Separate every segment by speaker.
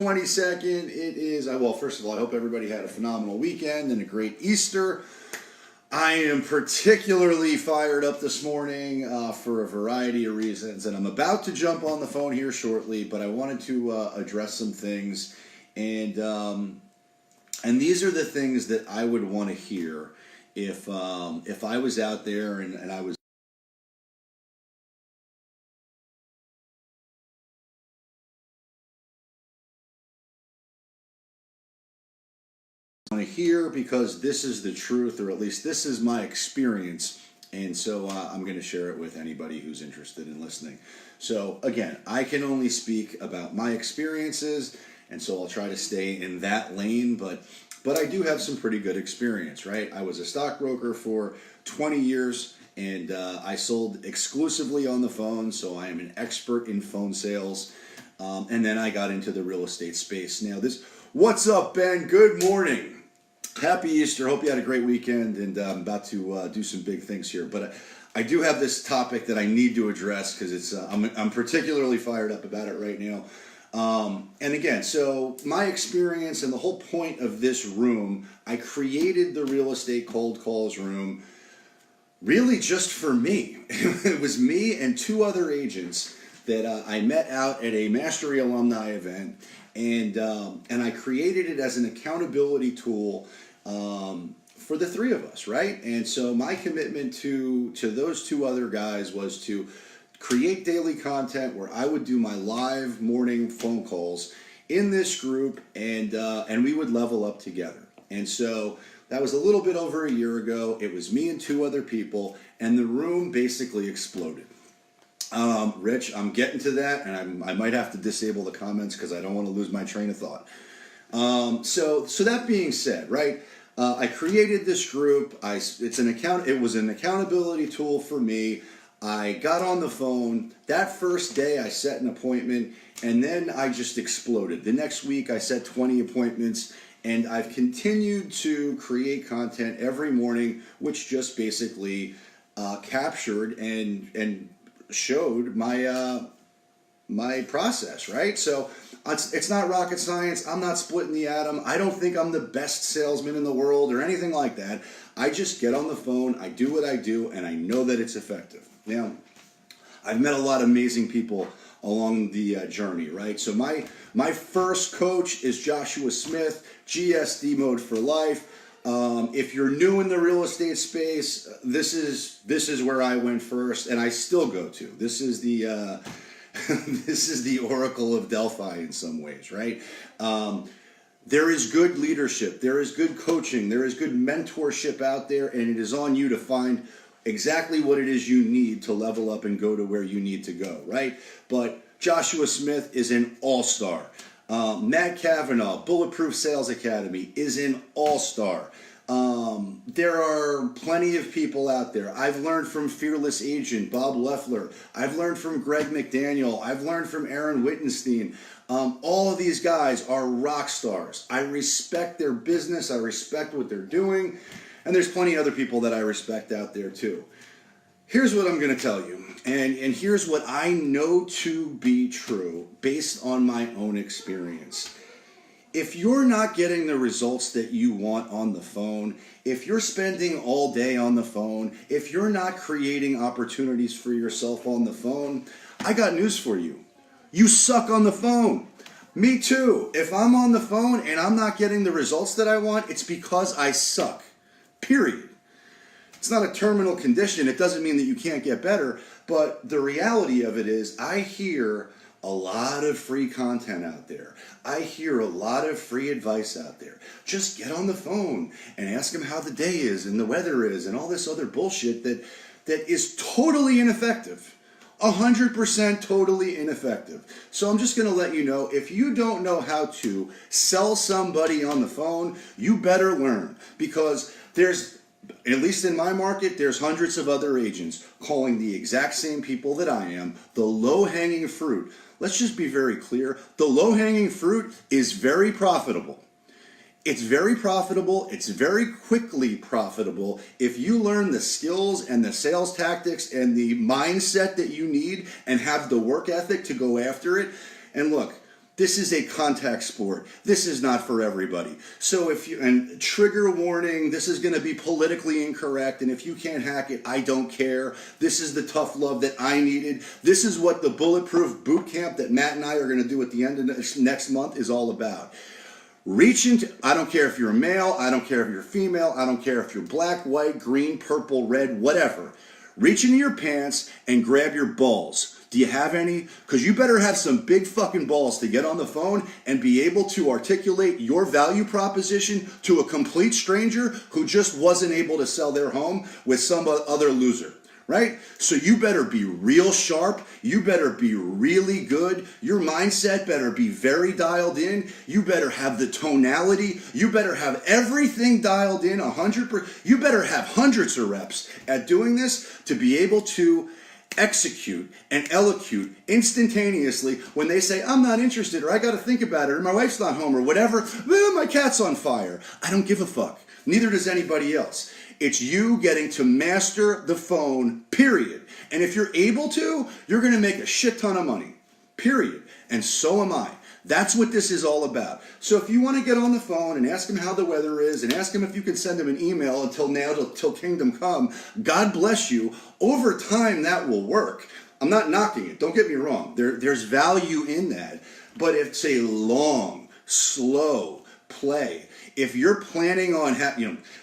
Speaker 1: 22nd. It is, well, first of all, I hope everybody had a phenomenal weekend and a great Easter. I am particularly fired up this morning for a variety of reasons, and I'm about to jump on the phone here shortly, but I wanted to address some things, and these are the things that I would want to hear if I was out there and I was want to hear, because this is the truth, or at least this is my experience, and so I'm going to share it with anybody who's interested in listening. So again, I can only speak about my experiences, and so I'll try to stay in that lane, but I do have some pretty good experience, right? I was a stockbroker for 20 years, and I sold exclusively on the phone, so I am an expert in phone sales, and then I got into the real estate space. Now what's up, Ben? Good morning. Happy Easter. Hope you had a great weekend, and I'm about to do some big things here. But I do have this topic that I need to address because it's I'm particularly fired up about it right now. And again, so my experience and the whole point of this room, I created the real estate cold calls room really just for me. It was me and two other agents that I met out at a Mastery alumni event, and I created it as an accountability tool for the three of us, right? And so my commitment to those two other guys was to create daily content where I would do my live morning phone calls in this group, and we would level up together. And so that was a little bit over a year ago. It was me and two other people, and the room basically exploded. Rich, I'm getting to that, and I might have to disable the comments because I don't want to lose my train of thought. So that being said, right, I created this group. It was an accountability tool for me. I got on the phone. That first day I set an appointment, and then I just exploded. The next week I set 20 appointments, and I've continued to create content every morning, which just basically captured and showed my process, right? So it's not rocket science. I'm not splitting the atom. I don't think I'm the best salesman in the world or anything like that. I just get on the phone, I do what I do, and I know that it's effective. Now, I've met a lot of amazing people along the journey, right? So my first coach is Joshua Smith, GSD Mode for Life. If you're new in the real estate space, this is where I went first, and I still go to. This is the this is the Oracle of Delphi in some ways, right? There is good leadership, there is good coaching, there is good mentorship out there, and it is on you to find exactly what it is you need to level up and go to where you need to go, right? But Joshua Smith is an all-star. Matt Cavanaugh, Bulletproof Sales Academy, is an all-star. There are plenty of people out there. I've learned from Fearless Agent, Bob Leffler. I've learned from Greg McDaniel. I've learned from Aaron Wittenstein. All of these guys are rock stars. I respect their business. I respect what they're doing. And there's plenty of other people that I respect out there too. Here's what I'm going to tell you, and here's what I know to be true based on my own experience. If you're not getting the results that you want on the phone, if you're spending all day on the phone, if you're not creating opportunities for yourself on the phone, I got news for you. You suck on the phone. Me too. If I'm on the phone and I'm not getting the results that I want, it's because I suck. Period. It's not a terminal condition. It doesn't mean that you can't get better, but the reality of it is I hear a lot of free content out there. I hear a lot of free advice out there. Just get on the phone and ask them how the day is and the weather is and all this other bullshit that is totally ineffective. 100% totally ineffective. So I'm just going to let you know, if you don't know how to sell somebody on the phone, you better learn, because there's, at least in my market, there's hundreds of other agents calling the exact same people that I am, the low-hanging fruit. Let's just be very clear. The low-hanging fruit is very profitable. It's very profitable. It's very quickly profitable if you learn the skills and the sales tactics and the mindset that you need and have the work ethic to go after it. And look, This is a contact sport. This is not for everybody. So and trigger warning, this is going to be politically incorrect, and if you can't hack it, I don't care. This is the tough love that I needed. This is what the Bulletproof Boot Camp that Matt and I are going to do at the end of next month is all about. Reach into, I don't care if you're a male, I don't care if you're female, I don't care if you're black, white, green, purple, red, whatever. Reach into your pants and grab your balls. Do you have any? Because you better have some big fucking balls to get on the phone and be able to articulate your value proposition to a complete stranger who just wasn't able to sell their home with some other loser, right? So you better be real sharp. You better be really good. Your mindset better be very dialed in. You better have the tonality. You better have everything dialed in 100%. You better have hundreds of reps at doing this to be able to execute and elocute instantaneously when they say, I'm not interested, or I got to think about it, or my wife's not home, or whatever. My cat's on fire. I don't give a fuck. Neither does anybody else. It's you getting to master the phone, period. And if you're able to, you're going to make a shit ton of money, period. And so am I. That's what this is all about. So if you want to get on the phone and ask him how the weather is and ask him if you can send him an email till kingdom come, God bless you. Over time, that will work. I'm not knocking it. Don't get me wrong. There's value in that. But it's a long, slow play. If you're planning on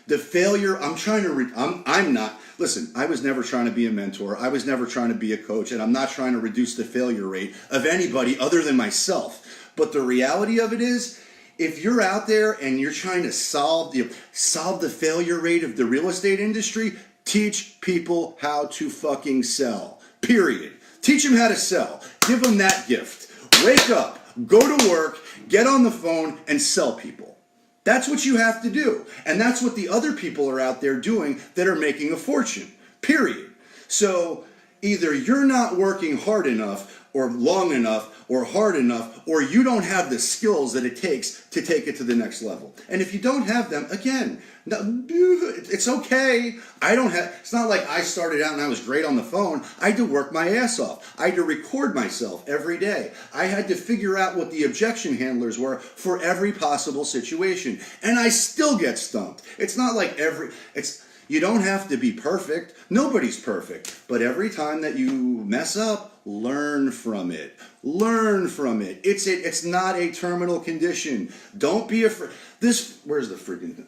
Speaker 1: the failure, I'm not. Listen, I was never trying to be a mentor. I was never trying to be a coach. And I'm not trying to reduce the failure rate of anybody other than myself. But the reality of it is, if you're out there and you're trying to solve the failure rate of the real estate industry, teach people how to fucking sell. Period. Teach them how to sell. Give them that gift. Wake up, go to work, get on the phone, and sell people. That's what you have to do. And that's what the other people are out there doing that are making a fortune. Period. So either you're not working hard enough or long enough or hard enough, or you don't have the skills that it takes to take it to the next level. And if you don't have them, again, it's okay. It's not like I started out and I was great on the phone. I had to work my ass off. I had to record myself every day. I had to figure out what the objection handlers were for every possible situation. And I still get stumped. It's not like you don't have to be perfect. Nobody's perfect. But every time that you mess up, learn from it. Learn from it. It's not a terminal condition. Don't be afraid. Where's the freaking...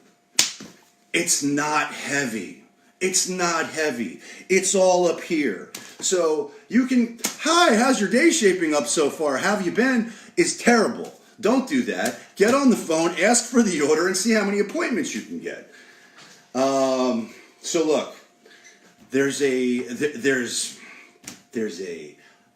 Speaker 1: It's not heavy. It's not heavy. It's all up here. So you can, hi, how's your day shaping up so far? How have you been? Is terrible. Don't do that. Get on the phone, ask for the order, and see how many appointments you can get. So look, there's a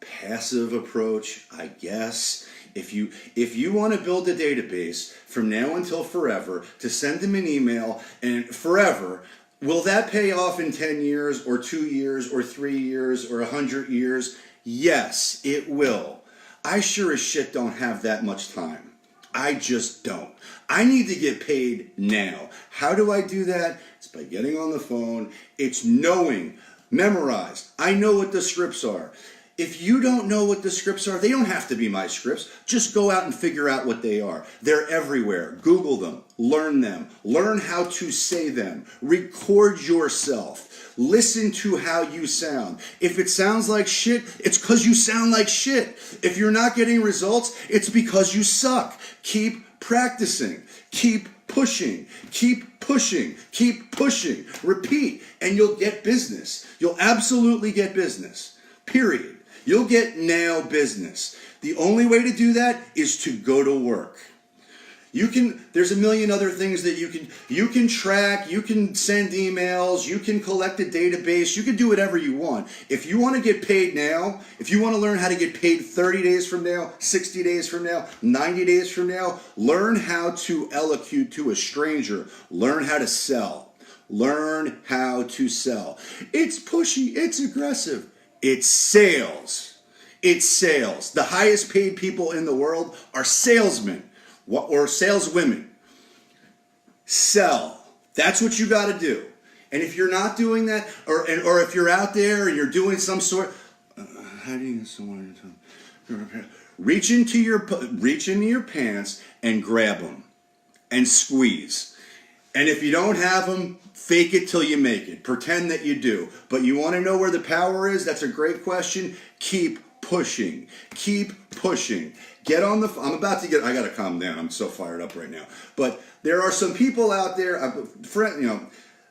Speaker 1: passive approach, I guess. If you want to build a database from now until forever to send them an email and forever, will that pay off in 10 years or 2 years or 3 years or 100 years? Yes, it will. I sure as shit don't have that much time. I just don't. I need to get paid now. How do I do that? It's by getting on the phone. It's knowing, memorized. I know what the scripts are. If you don't know what the scripts are, they don't have to be my scripts. Just go out and figure out what they are. They're everywhere. Google them. Learn them. Learn how to say them. Record yourself. Listen to how you sound. If it sounds like shit, it's because you sound like shit. If you're not getting results, it's because you suck. Keep practicing. Keep pushing. Keep pushing. Keep pushing. Repeat, and you'll get business. You'll absolutely get business. Period. You'll get now business. The only way to do that is to go to work. There's a million other things that you can track, you can send emails, you can collect a database, you can do whatever you want. If you want to get paid now, if you want to learn how to get paid 30 days from now, 60 days from now, 90 days from now, learn how to elocute to a stranger. Learn how to sell. Learn how to sell. It's pushy, it's aggressive. It's sales. It's sales. The highest paid people in the world are salesmen or saleswomen. Sell. That's what you got to do. And if you're not doing that, or if you're out there and you're doing some sort, how do you get someone to Reach into your pants and grab them and squeeze. And if you don't have them, fake it till you make it. Pretend that you do. But you want to know where the power is? That's a great question. Keep pushing. Keep pushing. Get on the... I got to calm down. I'm so fired up right now. But there are some people out there...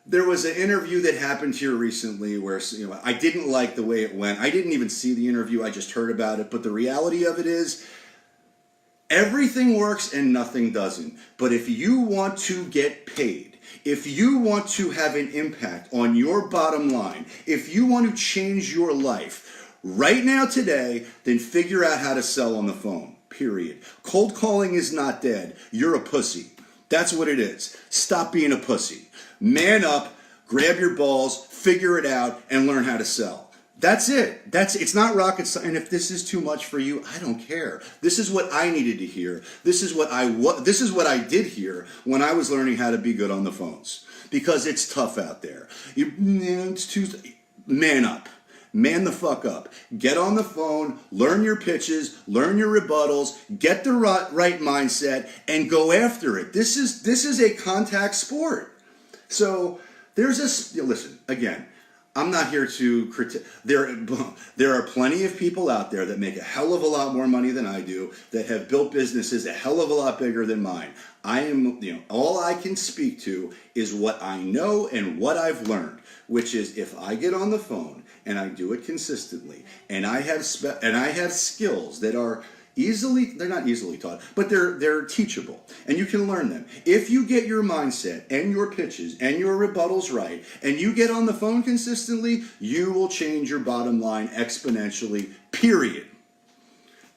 Speaker 1: There was an interview that happened here recently where I didn't like the way it went. I didn't even see the interview. I just heard about it. But the reality of it is everything works and nothing doesn't. But if you want to get paid, if you want to have an impact on your bottom line, if you want to change your life right now today, then figure out how to sell on the phone. Period. Cold calling is not dead. You're a pussy. That's what it is. Stop being a pussy. Man up, grab your balls, figure it out, and learn how to sell. That's it. It's not rocket science. And if this is too much for you, I don't care. This is what I needed to hear. This is what I did hear when I was learning how to be good on the phones. Because it's tough out there. Man up. Man the fuck up. Get on the phone, learn your pitches, learn your rebuttals, get the right mindset, and go after it. This is a contact sport. So listen, again, I'm not here to critique. There are plenty of people out there that make a hell of a lot more money than I do, that have built businesses a hell of a lot bigger than mine. All I can speak to is what I know and what I've learned, which is if I get on the phone and I do it consistently, and I have skills that are they're not easily taught, but they're teachable, and you can learn them. If you get your mindset and your pitches and your rebuttals right, and you get on the phone consistently, you will change your bottom line exponentially, period.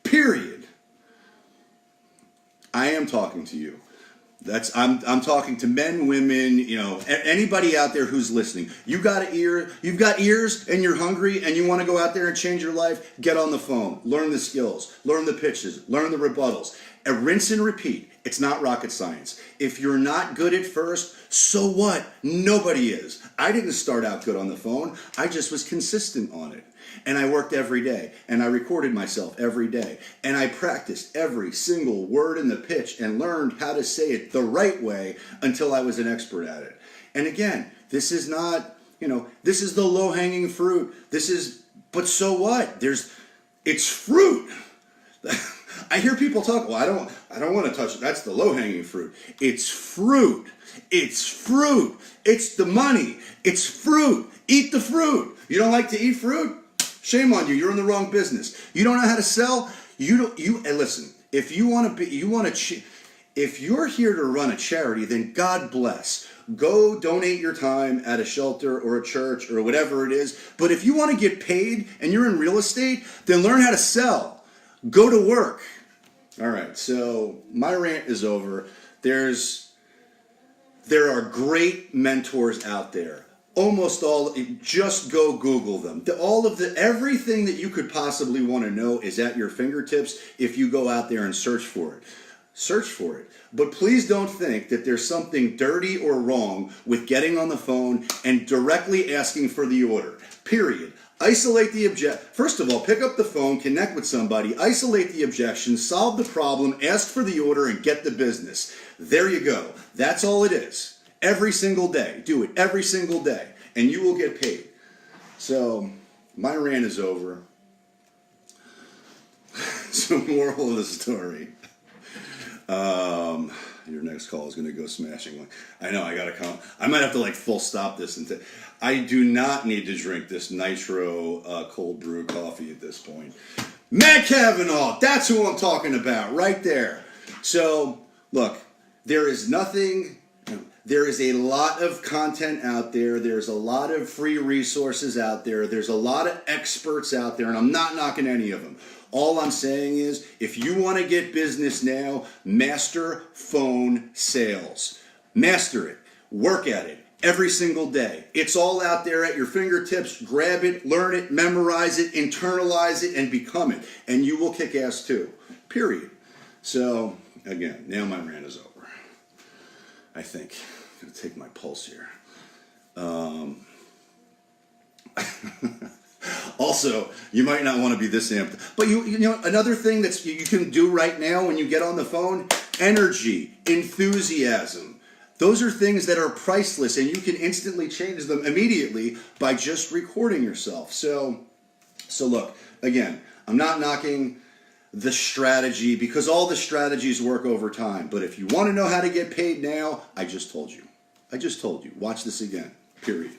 Speaker 1: Period. I am talking to you. I'm talking to men, women, anybody out there who's listening. You've got ears and you're hungry and you want to go out there and change your life, get on the phone, learn the skills, learn the pitches, learn the rebuttals, and rinse and repeat. It's not rocket science. If you're not good at first, so what? Nobody is. I didn't start out good on the phone. I just was consistent on it. And I worked every day, and I recorded myself every day, and I practiced every single word in the pitch and learned how to say it the right way until I was an expert at it. And again, this is not, this is the low-hanging fruit. But so what? It's fruit. I hear people talk, well, I don't want to touch it. That's the low-hanging fruit. It's fruit. It's fruit. It's the money. It's fruit. Eat the fruit. You don't like to eat fruit? Shame on you. You're in the wrong business. You don't know how to sell. And listen. If you're here to run a charity, then God bless. Go donate your time at a shelter or a church or whatever it is. But if you want to get paid and you're in real estate, then learn how to sell. Go to work. All right. So my rant is over. There are great mentors out there. Almost all, just go Google them. Everything that you could possibly want to know is at your fingertips if you go out there and search for it. Search for it. But please don't think that there's something dirty or wrong with getting on the phone and directly asking for the order. Period. Isolate the First of all, pick up the phone, connect with somebody, isolate the objection, solve the problem, ask for the order, and get the business. There you go. That's all it is. Every single day. Do it every single day. And you will get paid. So, my rant is over. So, moral of the story. Your next call is going to go smashing. I know, I got to come. I might have to full stop this. I do not need to drink this nitro cold brew coffee at this point. Matt Cavanaugh, that's who I'm talking about right there. So, look, there is a lot of content out there. There's a lot of free resources out there. There's a lot of experts out there, and I'm not knocking any of them. All I'm saying is, if you want to get business now, master phone sales. Master it. Work at it every single day. It's all out there at your fingertips. Grab it, learn it, memorize it, internalize it, and become it. And you will kick ass too. Period. So, again, now my rant is over. I think. I'm going to take my pulse here. Also, you might not want to be this amped. But you know, another thing that you can do right now when you get on the phone, energy, enthusiasm. Those are things that are priceless, and you can instantly change them immediately by just recording yourself. So look, again, I'm not knocking the strategy because all the strategies work over time. But if you want to know how to get paid now, I just told you. I just told you. Watch this again. Period.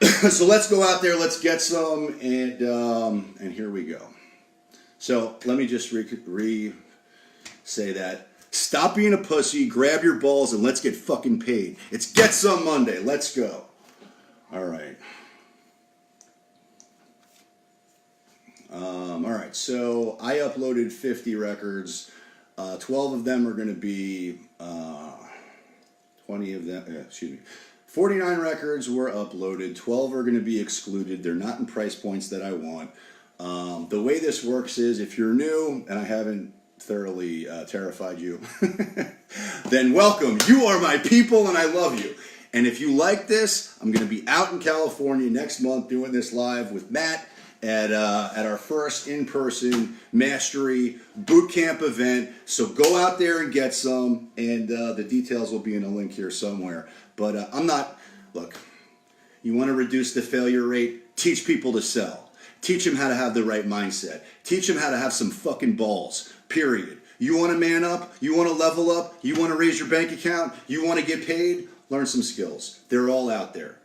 Speaker 1: So let's go out there. Let's get some, and here we go. So let me just say that. Stop being a pussy. Grab your balls and let's get fucking paid. It's Get Some Monday. Let's go. All right. All right, so I uploaded 50 records. 12 of them are going to be, 49 records were uploaded. 12 are going to be excluded. They're not in price points that I want. The way this works is if you're new and I haven't thoroughly terrified you, then welcome. You are my people and I love you. And if you like this, I'm going to be out in California next month doing this live with Matt at our first in-person mastery boot camp event. So go out there and get some, and the details will be in a link here somewhere. But look, you want to reduce the failure rate? Teach people to sell. Teach them how to have the right mindset. Teach them how to have some fucking balls, period. You want to man up? You want to level up? You want to raise your bank account? You want to get paid? Learn some skills. They're all out there.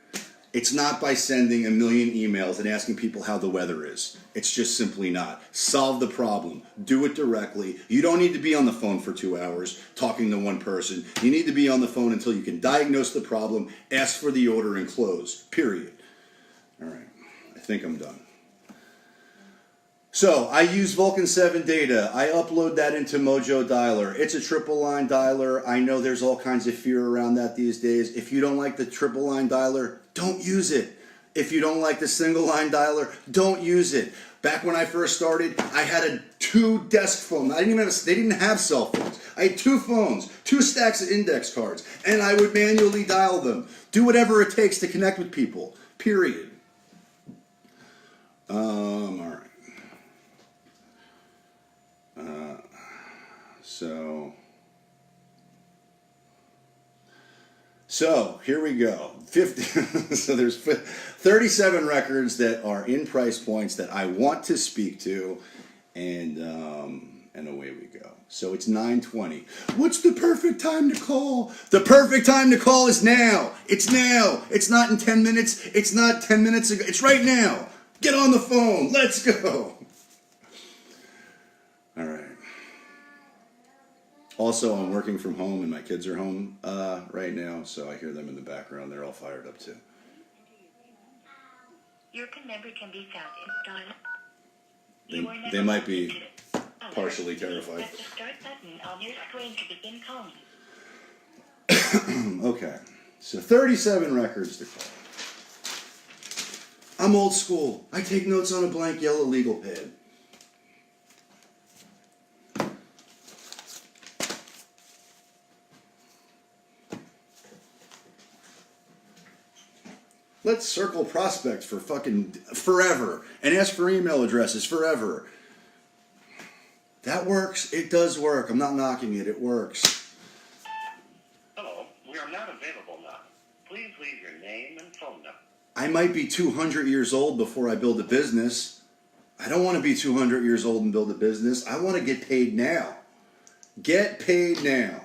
Speaker 1: It's not by sending a million emails and asking people how the weather is. It's just simply not. Solve the problem. Do it directly. You don't need to be on the phone for 2 hours talking to one person. You need to be on the phone until you can diagnose the problem, ask for the order, and close. Period. All right. I think I'm done. So, I use Vulcan 7 data. I upload that into Mojo Dialer. It's a triple line dialer. I know there's all kinds of fear around that these days. If you don't like the triple line dialer, don't use it. If you don't like the single line dialer, don't use it. Back when I first started, I had 2 desk phones. They didn't have cell phones. I had 2 phones, 2 stacks of index cards, and I would manually dial them. Do whatever it takes to connect with people. Period. All right. So here we go. 50. So there's 37 records that are in price points that I want to speak to, and away we go. So it's 9:20. What's the perfect time to call? The perfect time to call is now. It's now. It's not in 10 minutes. It's not 10 minutes ago. It's right now. Get on the phone. Let's go. All right. Also, I'm working from home and my kids are home right now, so I hear them in the background. They're all fired up too.
Speaker 2: Your member can be found in
Speaker 1: They might be partially terrified.
Speaker 2: Press the start button on your screen to begin calling.
Speaker 1: Okay, so 37 records to call. I'm old school. I take notes on a blank yellow legal pad. Let's circle prospects for fucking forever and ask for email addresses forever. That works. It does work. I'm not knocking it. It works.
Speaker 3: Hello, we are not available now. Please leave your name and phone number.
Speaker 1: I might be 200 years old before I build a business. I don't want to be 200 years old and build a business. I want to get paid now. Get paid now.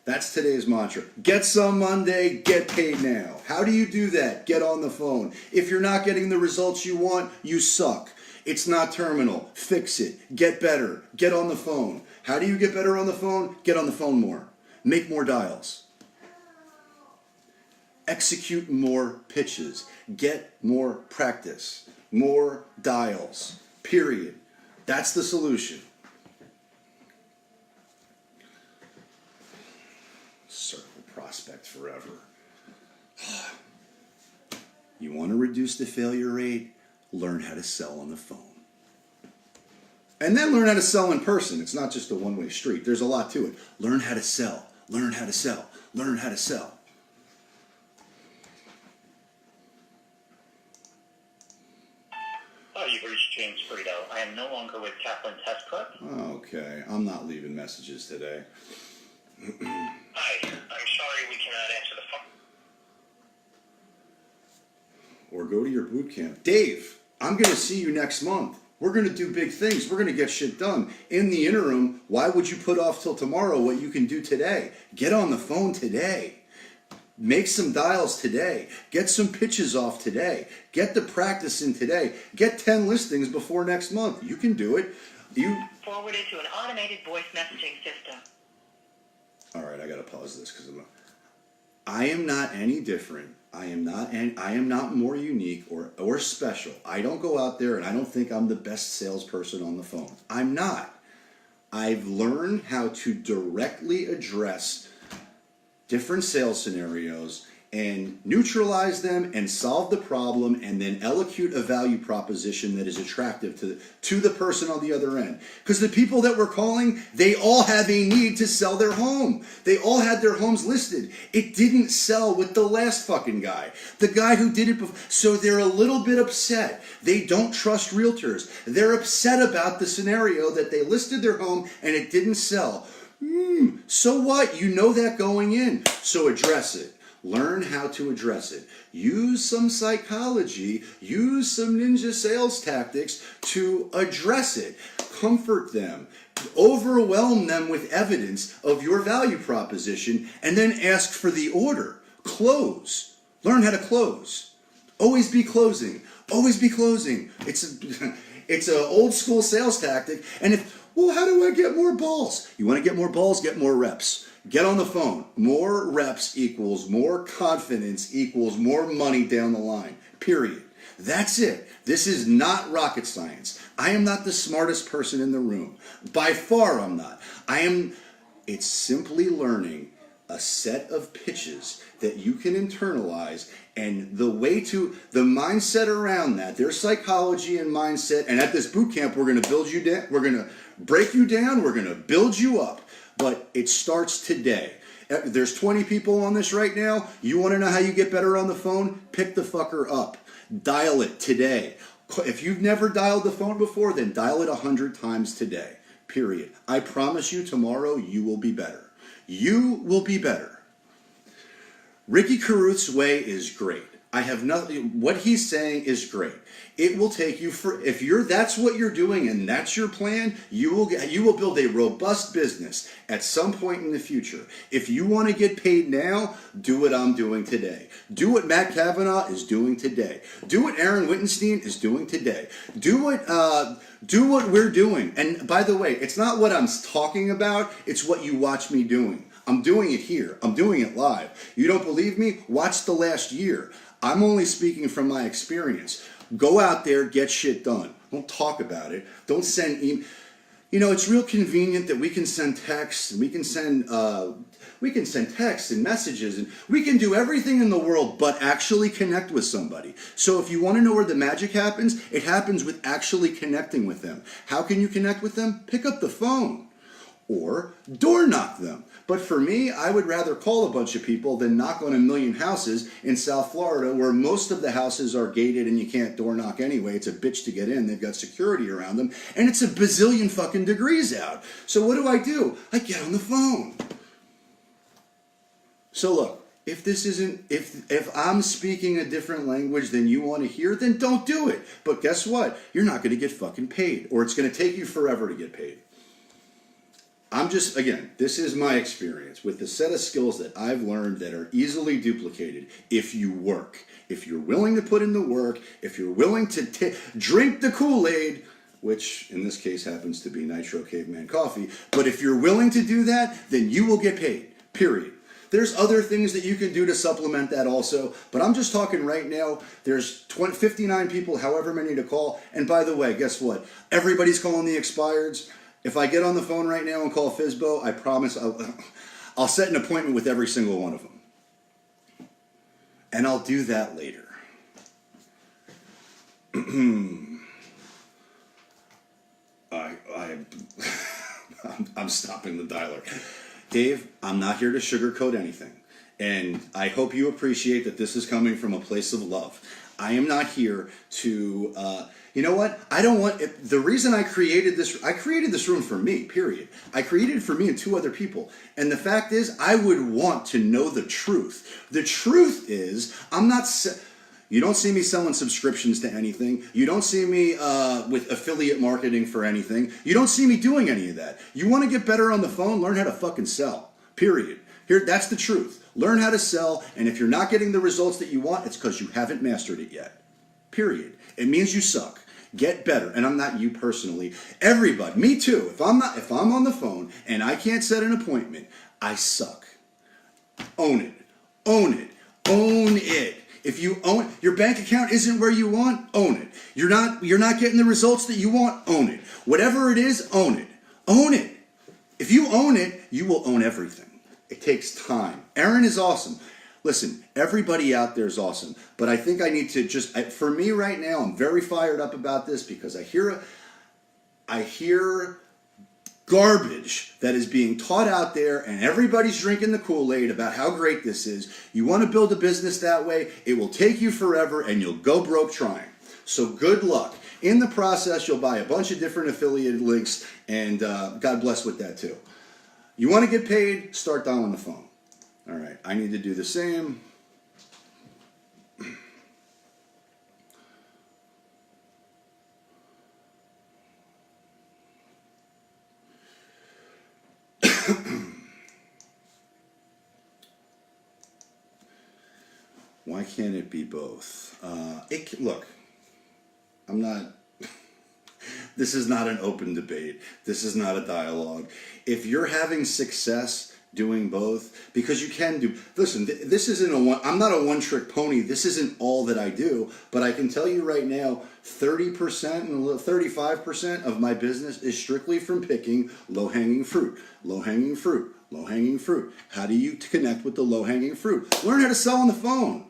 Speaker 1: That's today's mantra. Get some Monday, get paid now. How do you do that? Get on the phone. If you're not getting the results you want, you suck. It's not terminal. Fix it. Get better. Get on the phone. How do you get better on the phone? Get on the phone more. Make more dials. Execute more pitches. Get more practice. More dials. Period. That's the solution. Circle prospect forever. You want to reduce the failure rate? Learn how to sell on the phone. And then learn how to sell in person. It's not just a one-way street. There's a lot to it. Learn how to sell. Learn how to sell. Learn how to sell. Okay, I'm not leaving messages today.
Speaker 3: Hi, I'm sorry we cannot answer the phone.
Speaker 1: Or go to your boot camp. Dave, I'm going to see you next month. We're going to do big things. We're going to get shit done. In the interim, why would you put off till tomorrow what you can do today? Get on the phone today. Make some dials today. Get some pitches off today. Get the practice in today. Get 10 listings before next month. You can do it.
Speaker 2: Forwarded to an automated voice messaging system.
Speaker 1: All right, I got to pause this because I am not any different. I am not more unique or special. I don't go out there and I don't think I'm the best salesperson on the phone. I'm not. I've learned how to directly address different sales scenarios and neutralize them and solve the problem and then elocute a value proposition that is attractive to the person on the other end. Because the people that we're calling, they all have a need to sell their home. They all had their homes listed. It didn't sell with the last fucking guy. The guy who did it before. So they're a little bit upset. They don't trust realtors. They're upset about the scenario that they listed their home and it didn't sell. So what? You know that going in. So address it. Learn how to address it. Use some psychology. Use some ninja sales tactics to address it. Comfort them. Overwhelm them with evidence of your value proposition and then ask for the order. Close. Learn how to close. Always be closing. Always be closing. It's an old school sales tactic. And well, how do I get more balls? You want to get more balls? Get more reps. Get on the phone. More reps equals more confidence equals more money down the line. Period. That's it. This is not rocket science. I am not the smartest person in the room. By far I'm not. It's simply learning a set of pitches that you can internalize and the mindset around that, their psychology and mindset. And at this boot camp, we're going to build you down. We're going to break you down. We're going to build you up. But it starts today. There's 20 people on this right now. You want to know how you get better on the phone? Pick the fucker up. Dial it today. If you've never dialed the phone before, then dial it 100 times today. Period. I promise you tomorrow you will be better. You will be better. Ricky Carruth's way is great. I have nothing. What he's saying is great. It will take you that's what you're doing and that's your plan, you will build a robust business at some point in the future. If you want to get paid now, do what I'm doing today. Do what Matt Cavanaugh is doing today. Do what Aaron Wittenstein is doing today. Do what we're doing. And by the way, it's not what I'm talking about, it's what you watch me doing. I'm doing it here. I'm doing it live. You don't believe me? Watch the last year. I'm only speaking from my experience. Go out there, get shit done. Don't talk about it. Don't send email. It's real convenient that we can send texts and we can send texts and messages and we can do everything in the world but actually connect with somebody. So if you want to know where the magic happens, it happens with actually connecting with them. How can you connect with them? Pick up the phone or door knock them. But for me, I would rather call a bunch of people than knock on a million houses in South Florida where most of the houses are gated and you can't door knock anyway. It's a bitch to get in. They've got security around them and it's a bazillion fucking degrees out. So what do? I get on the phone. So look, if I'm speaking a different language than you want to hear, then don't do it. But guess what? You're not going to get fucking paid or it's going to take you forever to get paid. This is my experience with the set of skills that I've learned that are easily duplicated if you work. If you're willing to put in the work, if you're willing to drink the Kool-Aid, which in this case happens to be Nitro Caveman coffee, but if you're willing to do that, then you will get paid, period. There's other things that you can do to supplement that also, but I'm just talking right now, there's 59 people, however many to call, and by the way, guess what? Everybody's calling the expireds. If I get on the phone right now and call FSBO, I promise I'll set an appointment with every single one of them. And I'll do that later. I'm stopping the dialer. Dave, I'm not here to sugarcoat anything. And I hope you appreciate that this is coming from a place of love. I am not here to, you know what? I don't want, the reason I created this room for me, period. I created it for me and 2 other people. And the fact is, I would want to know the truth. The truth is, you don't see me selling subscriptions to anything. You don't see me with affiliate marketing for anything. You don't see me doing any of that. You want to get better on the phone? Learn how to fucking sell. Period. That's the truth. Learn how to sell, and if you're not getting the results that you want, it's because you haven't mastered it yet. Period. It means you suck. Get better. And I'm not you personally. Everybody, me too. If I'm on the phone and I can't set an appointment, I suck. Own it. Own it. Own it. If you own your bank account isn't where you want, own it. You're not getting the results that you want, own it. Whatever it is, own it. Own it. If you own it, you will own everything. It takes time. Aaron is awesome. Listen, everybody out there is awesome, but I think I need to for me right now, I'm very fired up about this because I hear garbage that is being taught out there, and everybody's drinking the Kool-Aid about how great this is. You want to build a business that way, it will take you forever, and you'll go broke trying. So good luck. In the process, you'll buy a bunch of different affiliate links, and God bless with that too. You want to get paid? Start dialing the phone. All right, I need to do the same. Why can't it be both? Look, I'm not... This is not an open debate. This is not a dialogue. If you're having success doing both, because you can do... Listen, this isn't I'm not a one-trick pony. This isn't all that I do. But I can tell you right now, 30% and 35% of my business is strictly from picking low-hanging fruit. Low-hanging fruit. Low-hanging fruit. How do you connect with the low-hanging fruit? Learn how to sell on the phone.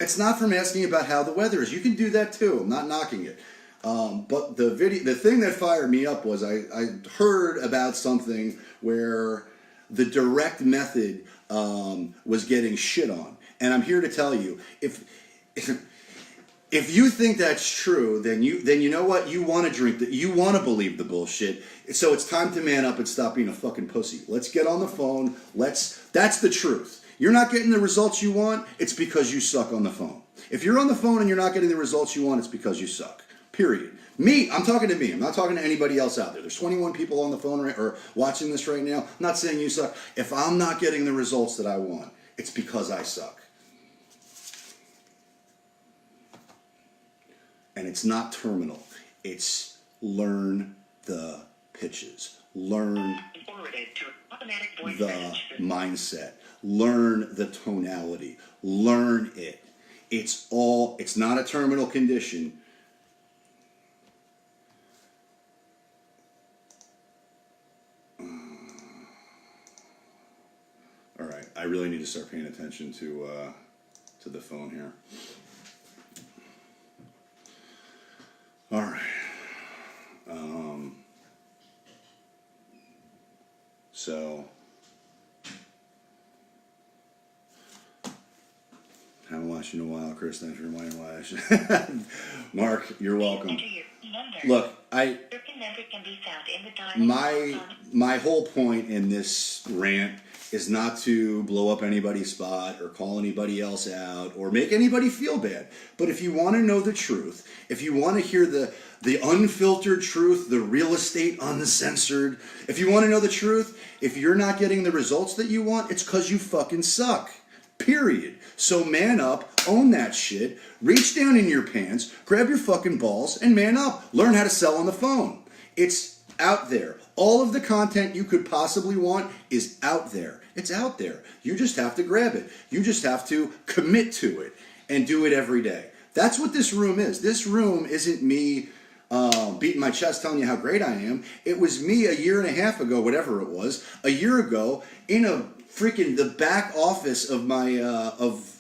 Speaker 1: It's not from asking about how the weather is. You can do that too. I'm not knocking it. But the thing that fired me up was I heard about something where the direct method was getting shit on, and I'm here to tell you, if you think that's true, then you know what, you want to you want to believe the bullshit. So it's time to man up and stop being a fucking pussy. Let's get on the phone. That's the truth. You're not getting the results you want, it's because you suck on the phone. If you're on the phone and you're not getting the results you want, it's because you suck. Period. I'm talking to me. I'm not talking to anybody else out there. There's 21 people on the phone or watching this right now. I'm not saying you suck. If I'm not getting the results that I want, it's because I suck. And it's not terminal. It's learn the pitches. Learn the mindset. Learn the tonality. Learn it. It's not a terminal condition. All right, I really need to start paying attention to the phone here. All right. So, haven't watched you in a while, Chris. Thanks for reminding me. Mark, you're welcome.
Speaker 2: Enter your number.
Speaker 1: Look,
Speaker 2: Your number can be found in the dial.
Speaker 1: my whole point in this rant is not to blow up anybody's spot or call anybody else out or make anybody feel bad. But if you want to know the truth, if you want to hear the unfiltered truth, the real estate uncensored, if you want to know the truth, if you're not getting the results that you want, it's because you fucking suck. Period. So man up, own that shit, reach down in your pants, grab your fucking balls, and man up. Learn how to sell on the phone. It's out there. All of the content you could possibly want is out there. It's out there. You just have to grab it. You just have to commit to it and do it every day. That's what this room is. This room isn't me beating my chest telling you how great I am. It was me a year and a half ago, whatever it was, a year ago, in the back office of my of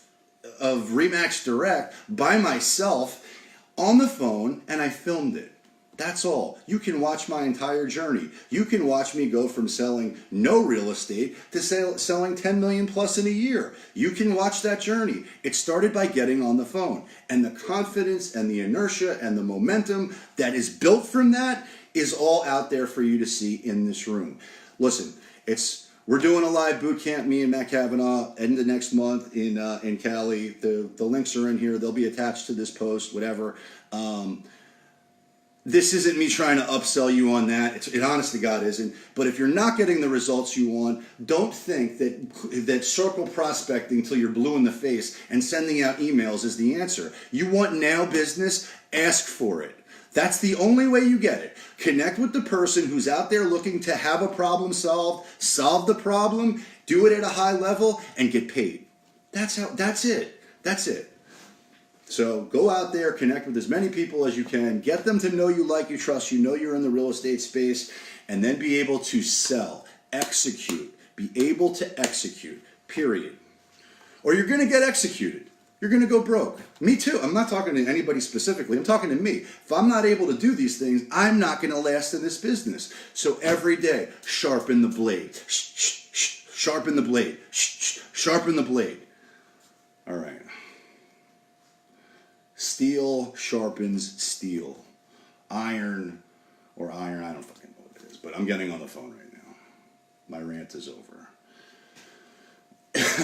Speaker 1: Remax Direct by myself on the phone, and I filmed it. That's all. You can watch my entire journey. You can watch me go from selling no real estate to selling 10 million plus in a year. You can watch that journey. It started by getting on the phone. And the confidence and the inertia and the momentum that is built from that is all out there for you to see in this room. Listen, we're doing a live boot camp, me and Matt Cavanaugh, end of next month in Cali. The links are in here. They'll be attached to this post, whatever. This isn't me trying to upsell you on that. It honest to God isn't. But if you're not getting the results you want, don't think that circle prospecting till you're blue in the face and sending out emails is the answer. You want now business? Ask for it. That's the only way you get it. Connect with the person who's out there looking to have a problem solved, solve the problem, do it at a high level, and get paid. That's it. So go out there, connect with as many people as you can, get them to know you, like you, trust you, know you're in the real estate space, and then be able to sell, execute, be able to execute, period. Or you're going to get executed. You're going to go broke. Me too. I'm not talking to anybody specifically. I'm talking to me. If I'm not able to do these things, I'm not going to last in this business. So every day, sharpen the blade. Sharpen the blade. Sharpen the blade. All right. Steel sharpens steel. Iron, I don't fucking know what it is, but I'm getting on the phone right now. My rant is over.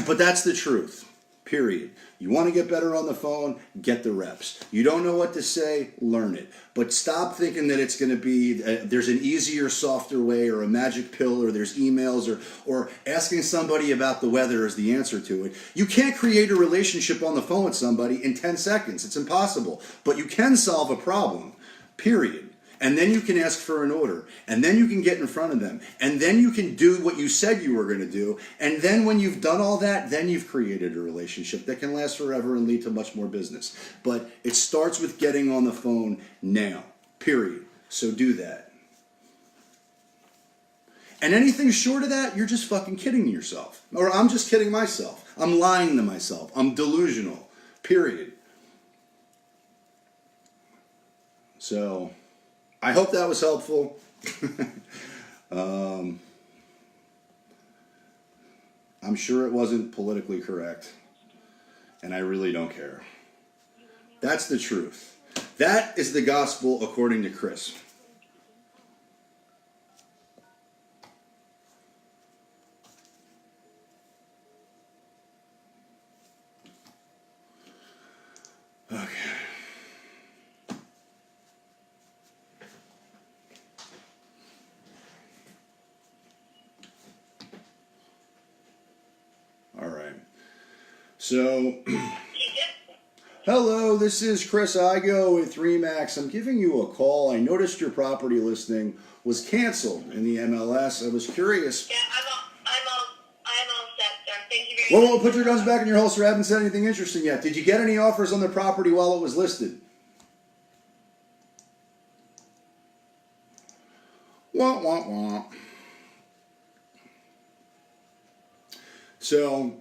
Speaker 1: But that's the truth. Period. You want to get better on the phone, get the reps. You don't know what to say, learn it. But stop thinking that it's going to be, there's an easier, softer way or a magic pill or there's emails or asking somebody about the weather is the answer to it. You can't create a relationship on the phone with somebody in 10 seconds. It's impossible. But you can solve a problem, period. And then you can ask for an order. And then you can get in front of them. And then you can do what you said you were going to do. And then when you've done all that, then you've created a relationship that can last forever and lead to much more business. But it starts with getting on the phone now, period. So do that. And anything short of that, you're just fucking kidding yourself. Or I'm just kidding myself. I'm lying to myself. I'm delusional, period. So I hope that was helpful. I'm sure it wasn't politically correct, and I really don't care. That's the truth. That is the gospel according to Chris. Okay. All right. So, hello, this is Chris Igoe with RE/MAX. I'm giving you a call. I noticed your property listing was canceled in the MLS. I was curious.
Speaker 4: Yeah, I'm all set, sir. Thank you very much.
Speaker 1: Whoa, put your guns back in your holster. I haven't said anything interesting yet. Did you get any offers on the property while it was listed? Wah, wah, wah. So,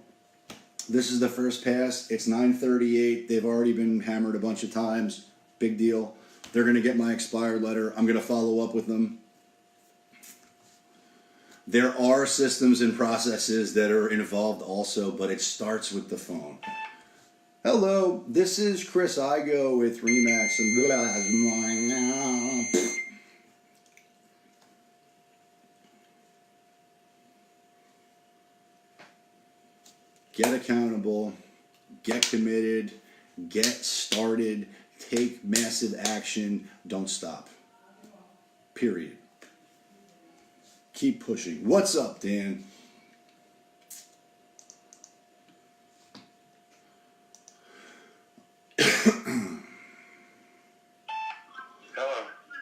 Speaker 1: this is the first pass. It's 9:38. They've already been hammered a bunch of times. Big deal. They're going to get my expired letter. I'm going to follow up with them. There are systems and processes that are involved also, but it starts with the phone. Hello, this is Chris Igoe with RE/MAX. Get accountable, get committed, get started, take massive action, don't stop. Period. Keep pushing. What's up, Dan?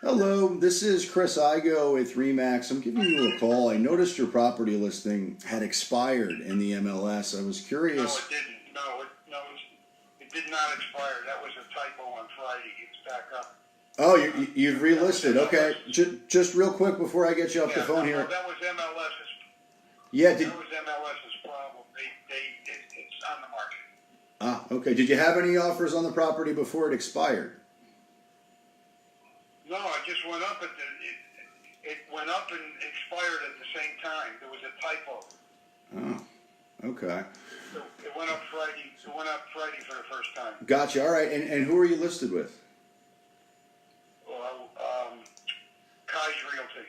Speaker 1: Hello, this is Chris Igoe with RE/MAX. I'm giving you a call. I noticed your property listing had expired in the MLS. I was curious.
Speaker 5: No, it didn't. It did not expire. That was a typo on Friday. It's back up.
Speaker 1: Oh, you've relisted. Okay. Just real quick before I get you off the phone here.
Speaker 5: No, that was MLS's.
Speaker 1: Yeah.
Speaker 5: That was MLS's problem. It's on the market.
Speaker 1: Okay. Did you have any offers on the property before it expired?
Speaker 5: No, it just went up it went up and expired at the same time. There was a typo.
Speaker 1: Oh, okay.
Speaker 5: So it went up Friday. It went up Friday for the first time.
Speaker 1: Gotcha. All right. And who are you listed with?
Speaker 5: Well, Kai's Realty.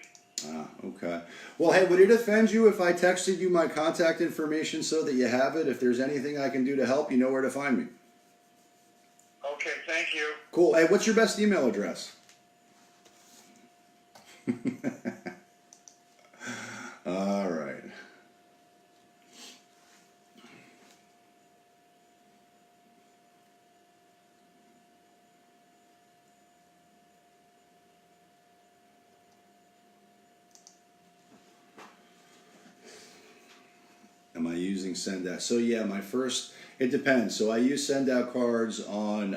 Speaker 1: Ah, okay. Well, hey, would it offend you if I texted you my contact information so that you have it? If there's anything I can do to help, you know where to find me.
Speaker 5: Okay, thank you.
Speaker 1: Cool. Hey, what's your best email address? All right. Am I using send out? So yeah, it depends. So I use send out cards on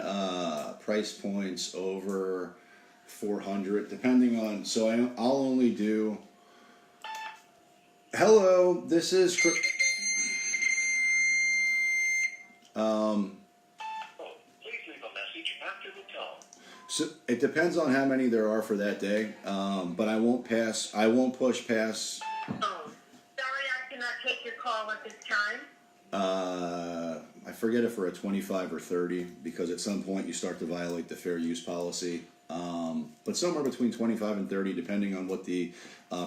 Speaker 1: price points over 400, depending on, so I'll only do, hello, this is,
Speaker 3: Oh, please leave a message after the tone.
Speaker 1: so it depends on how many there are for that day, but I won't push past,
Speaker 4: Oh, sorry I cannot take your call at this time.
Speaker 1: I forget if we're at 25 or 30, because at some point you start to violate the fair use policy. But somewhere between 25 and 30, depending on what the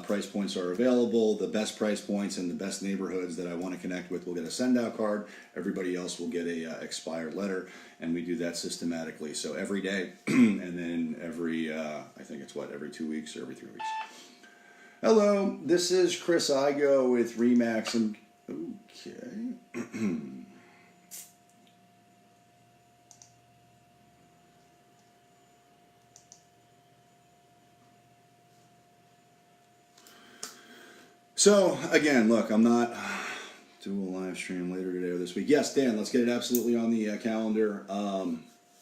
Speaker 1: price points are available. The best price points and the best neighborhoods that I want to connect with will get a send out card. Everybody else will get a expired letter, and we do that systematically. So every day, and then every, I think it's every 2 weeks or every 3 weeks. Hello, this is Chris Igoe with Remax, and okay. So, again, look, I'm not do a live stream later today or this week. Yes, Dan, let's get it absolutely on the calendar.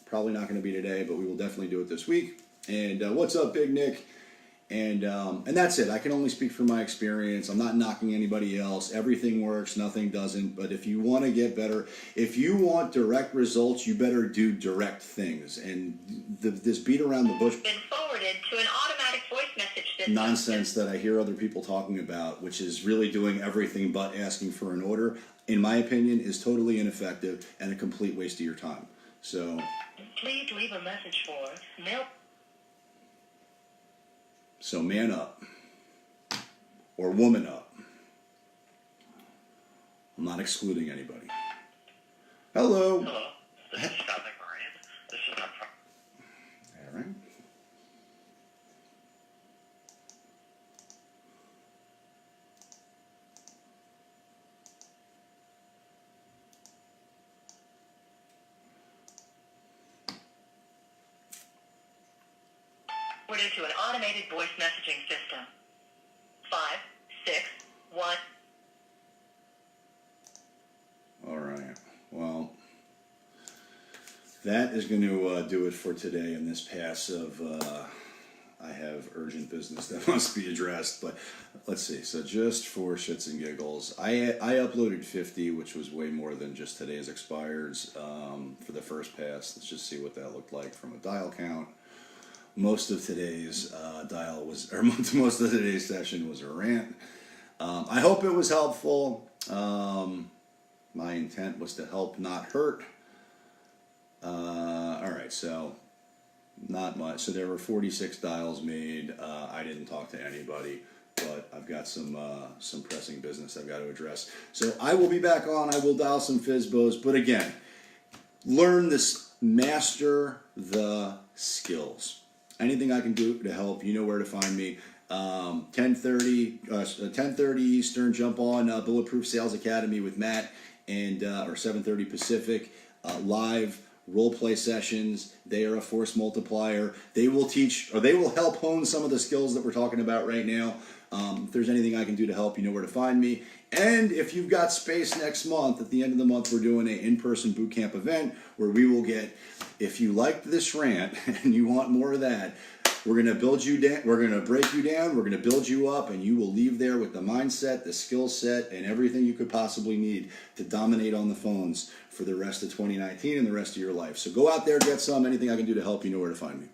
Speaker 1: Probably not going to be today, but we will definitely do it this week. And what's up, Big Nick? And that's it. I can only speak from my experience. I'm not knocking anybody else. Everything works, nothing doesn't. But if you want to get better, if you want direct results, you better do direct things. And this beat around the bush
Speaker 4: Been forwarded to an automatic voice message system.
Speaker 1: nonsense that I hear other people talking about, which is really doing everything but asking for an order, in my opinion, is totally ineffective and a complete waste of your time. So,
Speaker 2: Please leave a message for mail.
Speaker 1: so man up. Or woman up. I'm not excluding anybody. Hello.
Speaker 3: Hello, this is Scott McMurray. This is our
Speaker 1: All right.
Speaker 2: Forwarded to an automated voice messaging system. 5, 6, 1.
Speaker 1: All right. Well, that is going to do it for today in this pass of I have urgent business that must be addressed. But let's see. So just for shits and giggles, I uploaded 50, which was way more than just today's expireds for the first pass. Let's just see what that looked like from a dial count. Most of today's most of today's session was a rant. I hope it was helpful. My intent was to help, not hurt. All right, so not much. So there were 46 dials made. I didn't talk to anybody, but I've got some pressing business I've got to address. So I will be back on. I will dial some FSBOs, but again, learn this, master the skills. Anything I can do to help, you know where to find me. 10:30 Eastern, jump on Bulletproof Sales Academy with Matt, and or 7:30 Pacific, live role play sessions. They are a force multiplier. They will teach, or they will help hone some of the skills that we're talking about right now. If there's anything I can do to help, you know where to find me. And if you've got space next month, at the end of the month, we're doing an in-person boot camp event where we will get, if you liked this rant and you want more of that, we're going to build you down, we're going to break you down, we're going to build you up, and you will leave there with the mindset, the skill set, and everything you could possibly need to dominate on the phones for the rest of 2019 and the rest of your life. So go out there, get some. Anything I can do to help, you know where to find me.